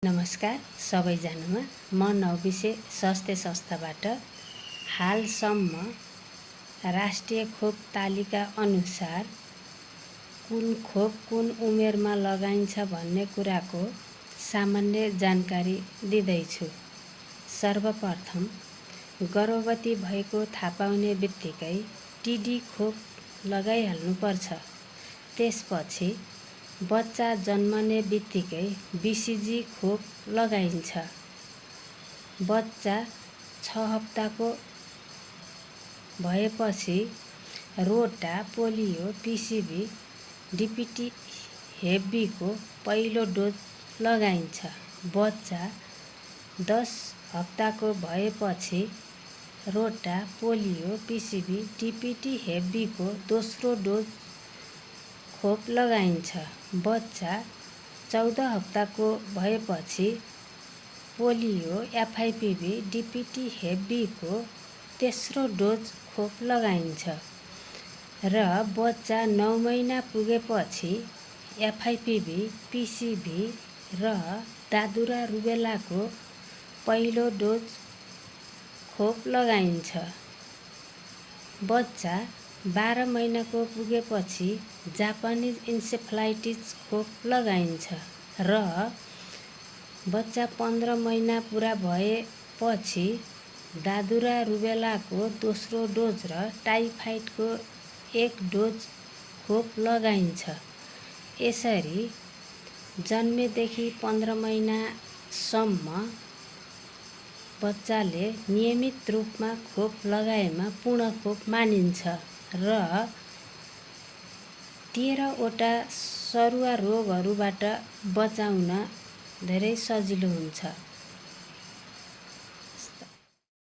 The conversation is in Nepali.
नमस्कार सबैजनामा म नौबिसे स्वास्थ्य संस्थाबाट हालसम्म राष्ट्रिय खोप तालिका अनुसार कुन खोप कुन उमेरमा लगाइन्छ भन्ने कुराको सामान्य जानकारी दिँदैछु। सर्वप्रथम गर्भवती भएको थाहा पाउने बित्तिकै टिडी खोप लगाइहाल्नुपर्छ। त्यसपछि बच्चा जन्मने बित्तिकै बीसीजी खोप लगाइन्छ। बच्चा 6 हप्ताको भएपछि रोटा, पोलियो, पीसीभी, डीपीटी, हेबी को पहिलो डोज लगाइन्छ। बच्चा 10 हप्ताको भएपछि रोटा, पोलियो, पीसीभी, डीपीटी, हेबी को दोस्रो डोज खोप लगाइन्छ। बच्चा 14 हप्ताको भएपछि पोलियो, एफआईपीभी, डीपीटी, हेबी को तेस्रो डोज खोप लगाइन्छ र बच्चा 9 महिना पुगेपछि एफआईपीभी, पीसीभी र दादुरा रुबेलाको पहिलो डोज खोप लगाइन्छ। बच्चा 12 महिनाको पुगेपछि जापानिज इन्सेफ्लाइटिस खोप लगाइन्छ र बच्चा 15 महिना पुरा भएपछि दादुरा रुबेलाको दोस्रो डोज र टाइफाइडको 1 डोज खोप लगाइन्छ। यसरी जन्मेदेखि 15 महिनासम्म बच्चाले नियमित रूपमा खोप लगाएमा पूर्ण खोप मानिन्छ र 13 वटा सरुवा रोगहरूबाट बचाउन धेरै सजिलो हुन्छ।